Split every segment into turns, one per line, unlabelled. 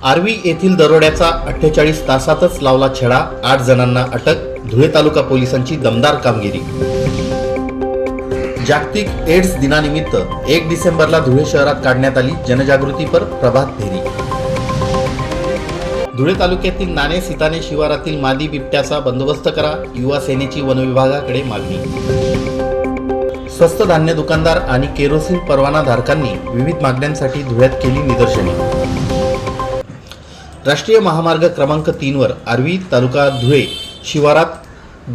आर्वी येथील दरोड्याचा 48 तासातच लावला छडा, 8 जणांना अटक. धुळे तालुका पोलिसांची दमदार कामगिरी. जागतिक एड्स दिनानिमित्त 1 डिसेंबरला धुळे शहरात काढण्यात आली जनजागृतीपर प्रभात फेरी. धुळे तालुक्यातील नाणे सिताने शिवारातील मादी बिबट्याचा बंदोबस्त करा, युवा सेनेची वनविभागाकडे मागणी. स्वस्त धान्य दुकानदार आणि केरोसिन परवाना धारकांनी विविध मागण्यांसाठी धुळ्यात केली निदर्शने. राष्ट्रीय महामार्ग क्रमांक 3 वर आर्वी तालुका धुळे शिवारात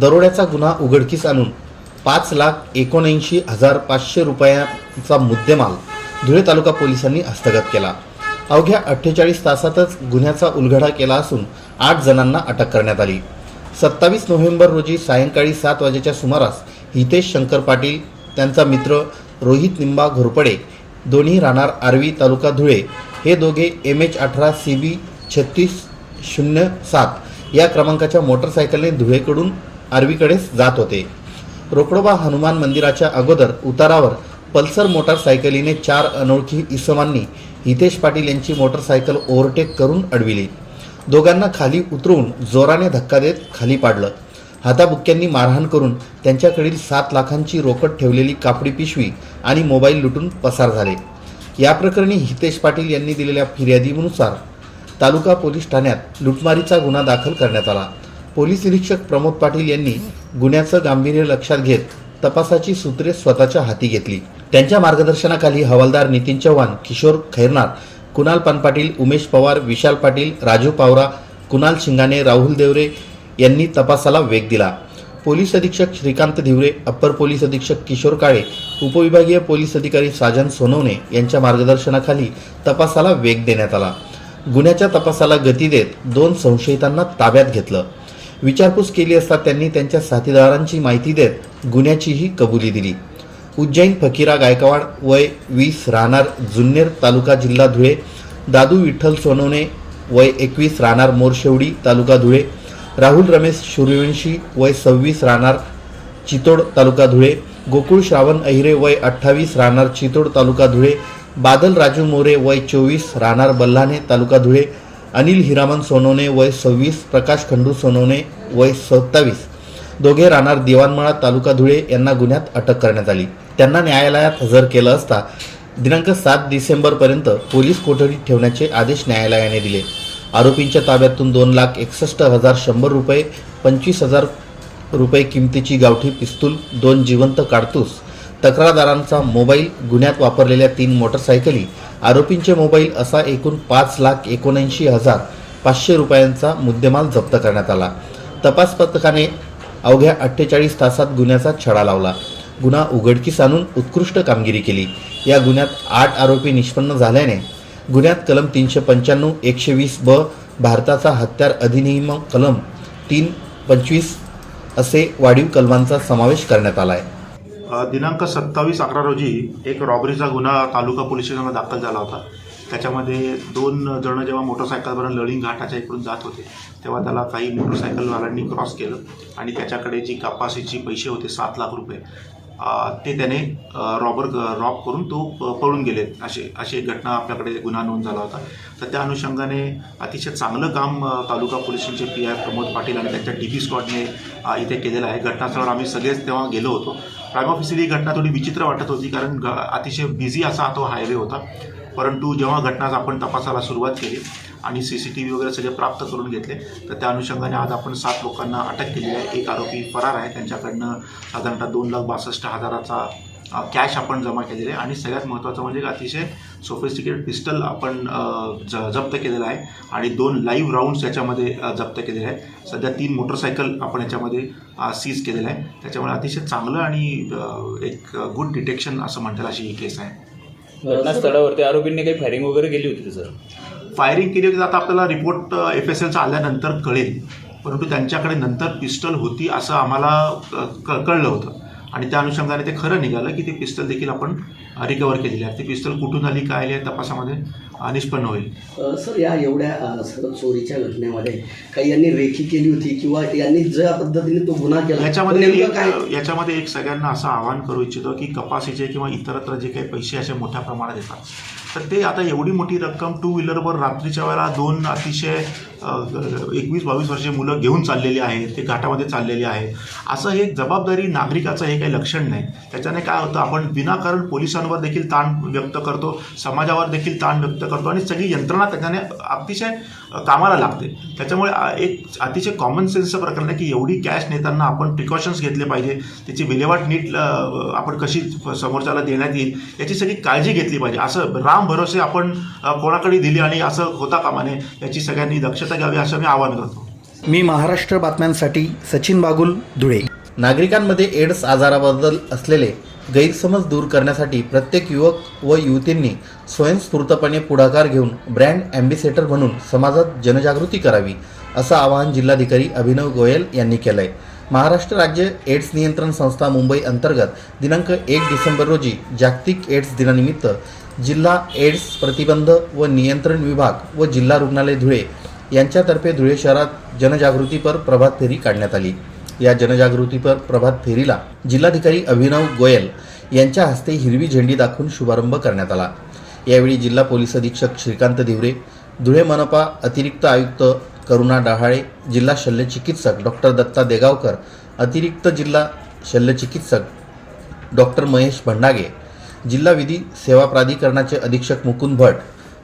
दरोड्याचा गुन्हा उघडकीस आणून 5,79,500 रुपयांचा मुद्देमाल धुळे तालुका पोलिसांनी हस्तगत केला. अवघ्या 48 तासातच गुन्ह्याचा उलगडा केला असून 8 जणांना अटक करण्यात आली. 27 नोव्हेंबर रोजी सायंकाळी 7 वाजेच्या सुमारास हितेश शंकर पाटील, त्यांचा मित्र रोहित निंबा घोरपडे, दोन्ही राहणार आर्वी तालुका धुळे, हे दोघे MH18 CB 3607 या क्रमांकाच्या मोटरसायकलने धुळेकडून आर्वीकडे जात होते. रोकडोबा हनुमान मंदिराच्या अगोदर उतारावर पल्सर मोटरसायकलीने 4 अनोळखी इसमांनी हितेश पाटील यांची मोटरसायकल ओव्हरटेक करून अडविली. दोघांना खाली उतरवून जोराने धक्का देत खाली पाडलं. हाताबुक्क्यांनी मारहाण करून त्यांच्याकडील 7 लाखांची रोकड ठेवलेली कापडी पिशवी आणि मोबाईल लुटून पसार झाले. या प्रकरणी हितेश पाटील यांनी दिलेल्या फिर्यादीनुसार तालुका पोलीस ठाण्यात लुटमारीचा गुन्हा दाखल करण्यात आला. पोलीस निरीक्षक प्रमोद पाटील यांनी गुन्ह्याचं गांभीर्य लक्षात घेत तपासाची सूत्रे स्वतःच्या हाती घेतली. त्यांच्या मार्गदर्शनाखाली हवालदार नितीन चव्हाण, किशोर खैरनार, कुणाल पानपाटील, उमेश पवार, विशाल पाटील, राजू पावरा, कुणाल शिंगाणे, राहुल देवरे यांनी तपासाला वेग दिला. पोलीस अधीक्षक श्रीकांत धिवरे, अप्पर पोलीस अधीक्षक किशोर काळे, उपविभागीय पोलीस अधिकारी साजन सोनवणे यांच्या मार्गदर्शनाखाली तपासाला वेग देण्यात आला. गुन्ह्याच्या तपासाला गती देत 2 संशयितांना ताब्यात घेतलं. विचारपूस केली असता त्यांनी त्यांच्या साथीदारांची माहिती देत गुन्ह्याचीही कबुली दिली. उज्जैन फकीरा गायकवाड, वय 20, राहणार जुन्नर तालुका जिल्हा धुळे, दादू विठ्ठल सोनवणे, वय 21, राहणार मोरशेवडी तालुका धुळे, राहुल रमेश सूर्यवंशी, वय 26, राहणार चितोड तालुका धुळे, गोकुळ श्रावण अहिरे, वय 28, राहणार चितोड तालुका धुळे, बादल राजू मोरे, वय 24, राहणार बल्हाणे तालुका धुळे, अनिल हिरामन सोनवणे, वय 26, प्रकाश खंडू सोनवणे, वय 27, दोघे राहणार दिवाणमळा तालुका धुळे यांना गुन्ह्यात अटक करण्यात आली. त्यांना न्यायालयात हजर केलं असता दिनांक 7 डिसेंबरपर्यंत पोलीस कोठडीत ठेवण्याचे आदेश न्यायालयाने दिले. आरोपींच्या ताब्यातून 2,61,100 रुपये, 25,000 रुपये किमतीची गावठी पिस्तूल, 2 जिवंत काडतूस, तक्रारदारांचा मोबाईल, गुन्ह्यात वापरलेल्या 3 मोटरसायकली, आरोपींचे मोबाईल असा एकूण 5,79,500 रुपयांचा मुद्देमाल जप्त करण्यात आला. तपास पथकाने अवघ्या 48 तासात गुन्ह्याचा छडा लावला. गुन्हा उघडकीस आणून उत्कृष्ट कामगिरी केली. या गुन्ह्यात 8 आरोपी निष्पन्न झाल्याने गुन्ह्यात कलम 395, 120 ब, भारताचा हत्यार अधिनियम कलम 325 असे वाढीव कलमांचा समावेश करण्यात आला आहे.
दिनांक 27/11 रोजी एक रॉबरीचा गुन्हा तालुका पोलीस स्टेशनला दाखल झाला होता. त्याच्यामध्ये 2 जण जेव्हा मोटरसायकलवर लळिंग घाटाच्या इकडून जात होते तेव्हा त्याला काही मोटरसायकलवाल्यांनी क्रॉस केलं आणि त्याच्याकडे जी कपाशीची पैसे होते 7 लाख रुपये ते त्याने रॉब करून तो पळून गेले. अशी एक घटना आपल्याकडे गुन्हा नोंद झाला होता. तर त्या अनुषंगाने अतिशय चांगलं काम तालुका पोलिसांचे PI प्रमोद पाटील आणि त्यांच्या DP स्क्वॉडने इथे केलेलं आहे. घटनास्थळावर आम्ही सगळेच तेव्हा गेलो होतो. प्राइम ऑफिसली ही घटना थोडी विचित्र वाटत होती कारण अतिशय बिझी असा तो हायवे होता. परंतु जेव्हा घटना आपण तपासाला सुरुवात केली आणि CCTV वगैरे सगळे प्राप्त करून घेतले तर त्या अनुषंगाने आज आपण 7 लोकांना अटक केली आहे. एक आरोपी फरार आहे. त्यांच्याकडनं साधारणतः 2,62,000चा कॅश आपण जमा केलेले आहे आणि सगळ्यात महत्त्वाचं म्हणजे अतिशय सोफिस्टिकेटेड पिस्टल आपण जप्त केलेला आहे आणि 2 लाईव्ह राऊंड्स याच्यामध्ये जप्त केलेले आहेत. सध्या 3 मोटरसायकल आपण याच्यामध्ये सीज केलेलं आहे. त्याच्यामुळे अतिशय चांगलं आणि एक गुड डिटेक्शन असं म्हणतात अशी ही केस आहे.
घटनास्थळावरती आरोपींनी काही फायरिंग वगैरे केली होती सर?
फायरिंग केली होती आता आपल्याला रिपोर्ट FSLचा आल्यानंतर कळेल. परंतु त्यांच्याकडे नंतर पिस्टल होती असं आम्हाला कळलं होतं आणि त्या अनुषंगाने ते खरं निघालं की ते पिस्टल देखील आपण रिकवर केलेली आहे. ती पिस्टल कुठून आली काय आली आहे तपासामध्ये निष्पन्न होईल.
सर, या एवढ्या सर्व चोरीच्या घटनेमध्ये काही यांनी रेखी केली होती किंवा यांनी ज्या पद्धतीने तो गुन्हा केला
याच्यामध्ये एक सगळ्यांना असं आवाहन करू इच्छितो की कपासीचे किंवा इतरत्र जे काही पैसे असे मोठ्या प्रमाणात येतात, तर ते आता एवढी मोठी रक्कम टू व्हीलरवर रात्रीच्या वेळेला दोन अतिशय 21-22 वर्षीय मुलं घेऊन चाललेली आहेत, ते घाटामध्ये चाललेली आहेत. असं हे जबाबदारी नागरिकाचं हे काही लक्षण नाही. त्याच्याने काय होतं, आपण विनाकारण पोलिसांवर देखील ताण व्यक्त करतो, समाजावर देखील ताण व्यक्त करतो आणि सगळी यंत्रणा त्याच्याने अतिशय कामाला लागते. त्याच्यामुळे एक अतिशय कॉमन सेन्सचं प्रकरण आहे की एवढी कॅश नेताना आपण प्रिकॉशन्स घेतले पाहिजे, त्याची विल्हेवाट नीट आपण कशी समोरच्याला देण्यात येईल याची सगळी काळजी घेतली पाहिजे. असं राम भरोसे आपण कोणाकडे दिली आणि असं होता कामा नये, याची सगळ्यांनी दक्षता घ्यावी असं मी आवाहन करतो.
मी महाराष्ट्र बातम्यांसाठी सचिन बागुल, धुळे. नागरिकांमध्ये एड्स आजाराबद्दल असलेले गैरसमज दूर करण्यासाठी प्रत्येक युवक व युवतींनी स्वयंस्फूर्तपणे पुढाकार घेऊन ब्रँड ॲम्बेसेडर म्हणून समाजात जनजागृती करावी, असं आवाहन जिल्हाधिकारी अभिनव गोयल यांनी केलं आहे. महाराष्ट्र राज्य एड्स नियंत्रण संस्था मुंबई अंतर्गत दिनांक 1 डिसेंबर रोजी जागतिक एड्स दिनानिमित्त जिल्हा एड्स प्रतिबंध व नियंत्रण विभाग व जिल्हा रुग्णालय धुळे यांच्यातर्फे धुळे शहरात जनजागृतीपर प्रभात फेरी काढण्यात आली. या जनजागृतीपर प्रभात फेरीला जिल्हाधिकारी अभिनव गोयल यांच्या हस्ते हिरवी झेंडी दाखवून शुभारंभ करण्यात आला. यावेळी जिल्हा पोलीस अधीक्षक श्रीकांत दिवरे, धुळे मनपा अतिरिक्त आयुक्त करुणा डहाळे, जिल्हा शल्यचिकित्सक डॉक्टर दत्ता देगावकर, अतिरिक्त जिल्हा शल्यचिकित्सक डॉक्टर महेश भंडागे, जिल्हा विधी सेवा प्राधिकरणाचे अधीक्षक मुकुंद भट,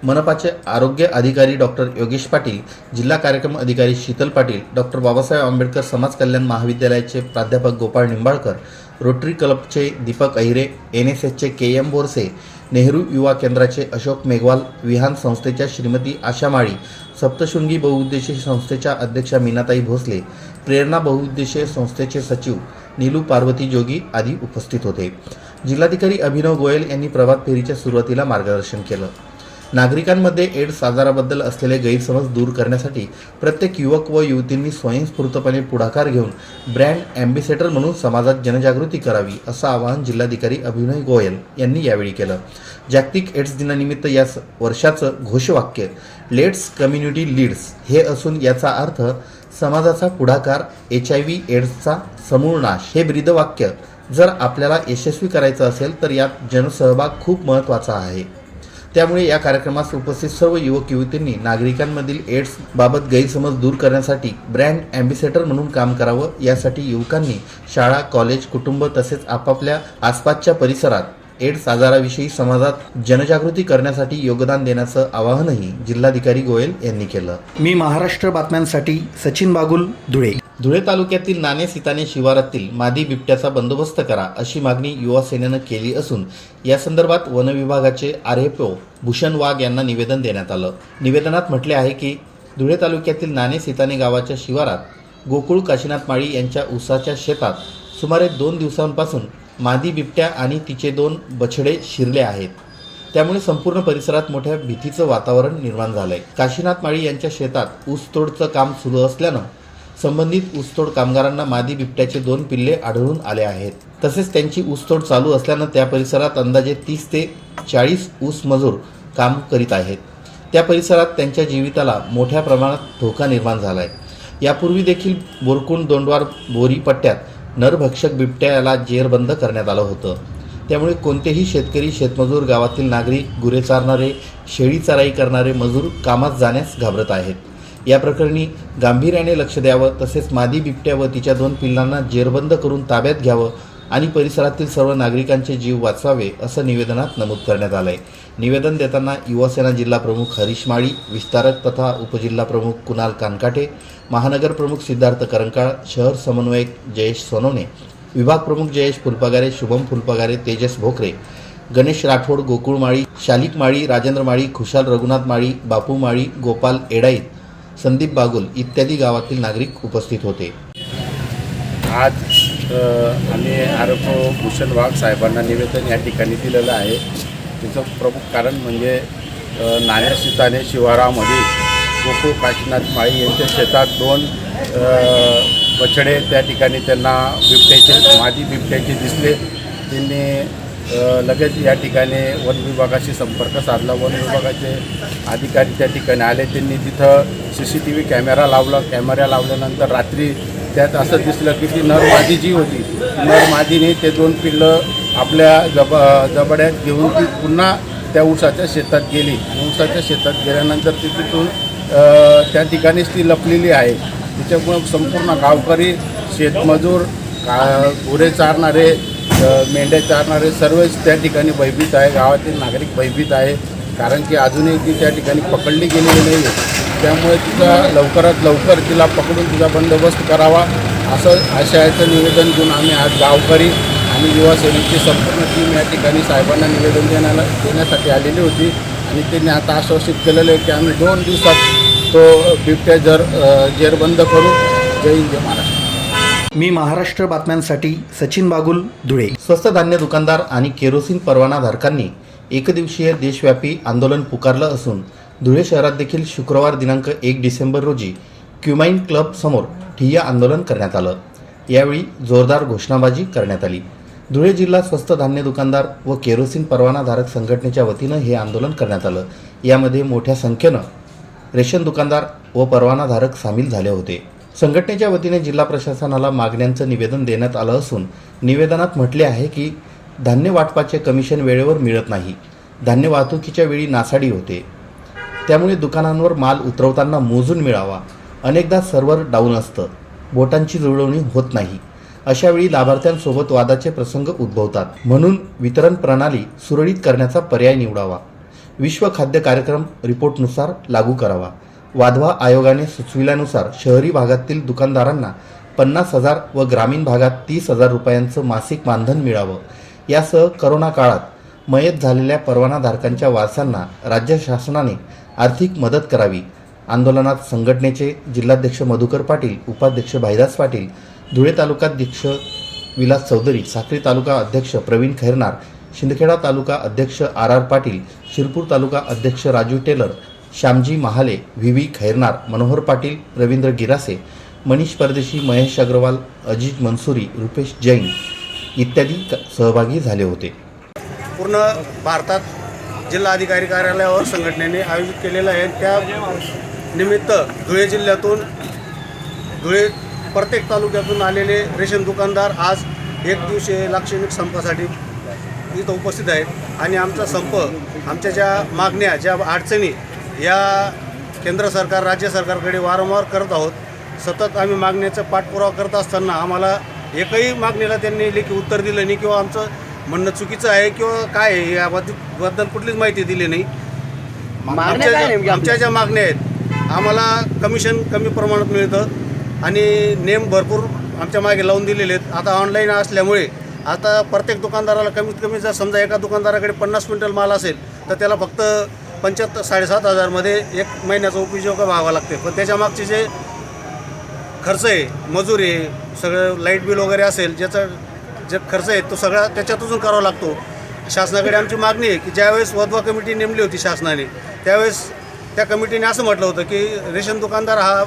मनपाचे आरोग्य अधिकारी डॉक्टर योगेश पाटील, जिल्हा कार्यक्रम अधिकारी शीतल पाटील, डॉक्टर बाबासाहेब आंबेडकर समाज कल्याण महाविद्यालयाचे प्राध्यापक गोपाळ निंबाळकर, रोटरी क्लबचे दीपक अहिरे, NSSचे KM बोरसे, नेहरू युवा केंद्राचे अशोक मेघवाल, विहान संस्थेच्या श्रीमती आशा माळी, सप्तशृंगी बहुउद्देशीय संस्थेच्या अध्यक्षा मीनाताई भोसले, प्रेरणा बहुउद्देशीय संस्थेचे सचिव नीलू पार्वती जोगी आदी उपस्थित होते. जिल्हाधिकारी अभिनव गोयल यांनी प्रभात फेरीच्या सुरुवातीला मार्गदर्शन केलं. नागरिकांमध्ये एड्स आजाराबद्दल असलेले गैरसमज दूर करण्यासाठी प्रत्येक युवक व युवतींनी स्वयंस्फूर्तपणे पुढाकार घेऊन ब्रँड ॲम्बेसेडर म्हणून समाजात जनजागृती करावी, असं आवाहन जिल्हाधिकारी अभिनव गोयल यांनी यावेळी केलं. जागतिक एड्स दिनानिमित्त या वर्षाचं घोषवाक्य लेट्स कम्युनिटी लीड्स हे असून याचा अर्थ समाजाचा पुढाकार, HIV एड्सचा समूळ नाश हे ब्रीदवाक्य जर आपल्याला यशस्वी करायचं असेल तर यात जनसहभाग खूप महत्त्वाचा आहे. त्यामुळे या कार्यक्रमास उपस्थित सर्व युवक युवतींनी नागरिकांमधील एड्स बाबत गैरसमज दूर करण्यासाठी ब्रँड ॲम्बेसेडर म्हणून काम करावं. यासाठी युवकांनी शाळा, कॉलेज, कुटुंब तसेच आपापल्या आसपासच्या परिसरात एड्स आजाराविषयी समाजात जनजागृती करण्यासाठी योगदान देण्याचं आवाहनही जिल्हाधिकारी गोयल यांनी केलं. मी महाराष्ट्र बातम्यांसाठी सचिन बागुल, धुळे. धुळे तालुक्यातील नाणे सिताने शिवारातील मादी बिबट्याचा बंदोबस्त करा अशी मागणी युवा सेनेनं केली असून या संदर्भात वन विभागाचे RFO भूषण वाघ यांना निवेदन देण्यात आलं. निवेदनात म्हटले आहे की धुळे तालुक्यातील नाणे सिताने गावाच्या शिवारात गोकुळ काशीनाथ माळी यांच्या ऊसाच्या शेतात सुमारे 2 दिवसांपासून मादी बिबट्या आणि तिचे 2 बछडे शिरले आहेत. त्यामुळे संपूर्ण परिसरात मोठ्या भीतीचं वातावरण निर्माण झालंय. काशीनाथ माळी यांच्या शेतात ऊसतोडचं काम सुरू असल्यानं संबंधित ऊसतोड कामगारांना मादी बिबट्याचे 2 पिल्ले आढळून आले आहेत. तसेच त्यांची ऊसतोड चालू असल्यानं त्या परिसरात अंदाजे 30 ते 40 ऊस मजूर काम करीत आहेत. त्या परिसरात त्यांच्या जीविताला मोठ्या प्रमाणात धोका निर्माण झाला आहे. यापूर्वी देखील बोरकुंड दोंडवार बोरी पट्ट्यात नरभक्षक बिबट्याला जेरबंद करण्यात आलं होतं. त्यामुळे कोणतेही शेतकरी, शेतमजूर, गावातील नागरिक, गुरे चारणारे, शेळी चराई करणारे मजूर कामात जाण्यास घाबरत आहेत. या प्रकरणी गांभीर्याने लक्ष द्यावं, तसेच मादी बिबट्या व तिच्या 2 पिल्लांना जेरबंद करून ताब्यात घ्यावं आणि परिसरातील सर्व नागरिकांचे जीव वाचवावे, असं निवेदनात नमूद करण्यात आलं आहे. निवेदन देताना युवासेना जिल्हा प्रमुख हरीश माळी, विस्तारक तथा उपजिल्हा प्रमुख कुणाल कानकाटे, महानगर प्रमुख सिद्धार्थ करंकाळ, शहर समन्वयक जयेश सोनवणे, विभाग प्रमुख जयेश फुलपगारे, शुभम फुलपगारे, तेजस भोकरे, गणेश राठोड, गोकुळ माळी, शालिक माळी, राजेंद्र माळी, खुशाल रघुनाथ माळी, बापू माळी, गोपाल एडाईत, संदीप बागुल इत्यादी गावातील नागरिक उपस्थित होते.
आज आम्ही RFO भूषण वाघ साहेबांना निवेदन या ठिकाणी दिलेलं आहे. त्याचं प्रमुख कारण म्हणजे नाणे सिताने शिवारामध्ये गोकुळ काशीनाथ माळी यांच्या शेतात 2 बछडे त्या ठिकाणी त्यांना मादी बिबट्याचे दिसले. त्यांनी लगेच या ठिकाणी वन विभागाशी संपर्क साधला. वन विभागाचे अधिकारी त्या ठिकाणी आले. त्यांनी तिथं CCTV कॅमेरा लावला. कॅमेरा लावल्यानंतर रात्री त्यात असं दिसलं की ती नर मादी जी होती, नर मादीने ते 2 पिल्लं आपल्या जबड्यात घेऊन ती पुन्हा त्या ऊसाच्या शेतात गेली. ऊसाच्या शेतात गेल्यानंतर ती तिथून त्या ठिकाणीच ती लपलेली आहे. तिच्यामुळं संपूर्ण गावकरी, शेतमजूर, गुरे चारणारे, मेंढ्या चारणारे सर्वच त्या ठिकाणी भयभीत आहे. गावातील नागरिक भयभीत आहे, कारण की अजूनही ती त्या ठिकाणी पकडली गेलेली नाही आहे. त्यामुळे तिचा लवकरात लवकर तिला पकडून तिचा बंदोबस्त करावा असं आशयाचं निवेदन घेऊन आम्ही आज गावकरी आणि युवा सेनेची संपूर्ण टीम या ठिकाणी साहेबांना निवेदन देण्यासाठी आलेली होती. आणि त्यांनी आता आश्वासित केलेलं आहे की आम्ही 2 दिवसात तो बिबट्या जेरबंद करू. जय हिंद, जय महाराष्ट्र.
मी महाराष्ट्र बातम्यांसाठी सचिन बागुल, धुळे. स्वस्त धान्य दुकानदार आणि केरोसिन परवानाधारकांनी एकदिवसीय देशव्यापी आंदोलन पुकारलं असून धुळे शहरात देखील शुक्रवार दिनांक 1 डिसेंबर रोजी क्युमाइन क्लब समोर ठिय्या आंदोलन करण्यात आलं. यावेळी जोरदार घोषणाबाजी करण्यात आली. धुळे जिल्हा स्वस्त धान्य दुकानदार व केरोसिन परवानाधारक संघटनेच्या वतीनं हे आंदोलन करण्यात आलं. यामध्ये मोठ्या संख्येनं रेशन दुकानदार व परवानाधारक सामील झाले होते. संघटनेच्या वतीने जिल्हा प्रशासनाला मागण्यांचं निवेदन देण्यात आलं असून निवेदनात म्हटले आहे की धान्य वाटपाचे कमिशन वेळेवर मिळत नाही. धान्य वाहतुकीच्या वेळी नासाडी होते. त्यामुळे दुकानांवर माल उतरवताना मोजून मिळावा. अनेकदा सर्व्हर डाऊन असतं, बोटांची जुळवणी होत नाही. अशावेळी लाभार्थ्यांसोबत वादाचे प्रसंग उद्भवतात. म्हणून वितरण प्रणाली सुरळीत करण्याचा पर्याय निवडावा. विश्व खाद्य कार्यक्रम रिपोर्टनुसार लागू करावा. वाधवा आयोगाने सुचविल्यानुसार शहरी भागातील दुकानदारांना 50,000 व ग्रामीण भागात 30,000 रुपयांचं मासिक मानधन मिळावं. यासह करोना काळात मयत झालेल्या परवानाधारकांच्या वारसांना राज्य शासनाने आर्थिक मदत करावी. आंदोलनात संघटनेचे जिल्हाध्यक्ष मधुकर पाटील, उपाध्यक्ष भाईदास पाटील, धुळे तालुकाध्यक्ष विलास चौधरी, साक्री तालुका अध्यक्ष प्रवीण खैरनार, शिंदखेडा तालुका अध्यक्ष RR पाटील, शिरपूर तालुका अध्यक्ष राजू टेलर, श्यामजी महाले, VV खैरनार, मनोहर पाटील, रवींद्र गिरासे, मनीष परदेशी, महेश अग्रवाल, अजिज मंसुरी, रुपेश जैन इत्यादी सहभागी झाले होते.
पूर्ण भारतात जिल्हाधिकारी कार्यालयावर संघटनेने आयोजित केलेलं आहे. त्या निमित्त धुळे जिल्ह्यातून, धुळे प्रत्येक तालुक्यातून आलेले रेशन दुकानदार आज 1 दिवसीय लाक्षणिक संपासाठी इथं उपस्थित आहेत. आणि आमचा संप, आमच्या ज्या मागण्या, ज्या अडचणी या केंद्र सरकार, राज्य सरकारकडे वारंवार करत आहोत. सतत आम्ही मागण्याचा पाठपुरावा करत असताना आम्हाला एकही मागणीला त्यांनी लेखी उत्तर दिलं नाही किंवा आमचं म्हणणं चुकीचं आहे किंवा काय आहे याबद्दल कुठलीच माहिती दिली नाही. आमच्या ज्या मागण्या आहेत, आम्हाला कमिशन कमी प्रमाणात मिळतं आणि नेम भरपूर आमच्या मागे लावून दिलेले आहेत. आता ऑनलाईन असल्यामुळे आता प्रत्येक दुकानदाराला कमीत कमी जर समजा एका दुकानदाराकडे 50 क्विंटल माल असेल तर त्याला फक्त 7,500 1 महिन्याचा उपयोग व्हावा लागते. पण त्याच्या मागचे जे खर्च आहे, मजुरी आहे, सगळं लाईट बिल वगैरे असेल, ज्याचा जे खर्च आहे तो सगळा त्याच्यातून करावा लागतो. शासनाकडे आमची मागणी आहे की ज्यावेळेस वधवा कमिटी नेमली होती शासनाने, त्यावेळेस त्या कमिटीने असं म्हटलं होतं की रेशन दुकानदार हा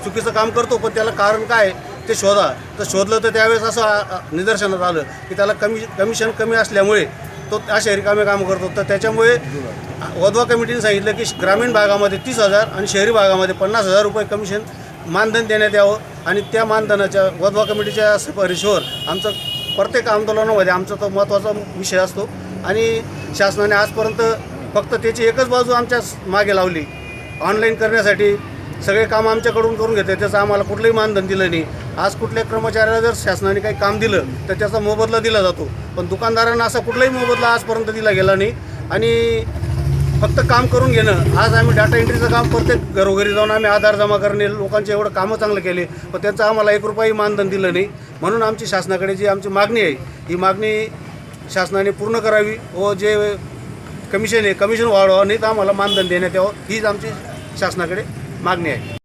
चुकीचं काम करतो, पण त्याला कारण काय ते शोधा. तर शोधलं तर त्यावेळेस असं निदर्शनात आलं की त्याला कमिशन कमी असल्यामुळे तो अशा रिकामे कामं करतो. तर त्याच्यामुळे वधवा कमिटीने सांगितलं की ग्रामीण भागामध्ये 30,000 आणि शहरी भागामध्ये 50,000 रुपये कमिशन मानधन देण्यात यावं. आणि त्या मानधनाच्या वधवा कमिटीच्या शिफारशीवर आमचं प्रत्येक आंदोलनामध्ये आमचा तो महत्त्वाचा विषय असतो. आणि शासनाने आजपर्यंत फक्त त्याची एकच बाजू आमच्या मागे लावली. ऑनलाईन करण्यासाठी सगळे काम आमच्याकडून करून घेते, त्याचं आम्हाला कुठलंही मानधन दिलं नाही. आज कुठल्या कर्मचाऱ्याला जर शासनाने काही काम दिलं तर त्याचा मोबदला दिला जातो, पण दुकानदारांना असा कुठलाही मोबदला आजपर्यंत दिला गेला नाही. आणि फक्त काम करून घेणं. आज आम्ही डाटा एंट्रीचं काम प्रत्येक घरोघरी जाऊन आम्ही आधार जमा करणे, लोकांचे एवढं कामं चांगलं केले, पण त्यांचं आम्हाला 1 रुपयाही मानधन दिलं नाही. म्हणून आमची शासनाकडे जी आमची मागणी आहे, ही मागणी शासनाने पूर्ण करावी व जे कमिशन आहे, कमिशन वाढवावं, नाही तर आम्हाला मानधन देण्यात यावं, हीच आमची शासनाकडे मागणी आहे.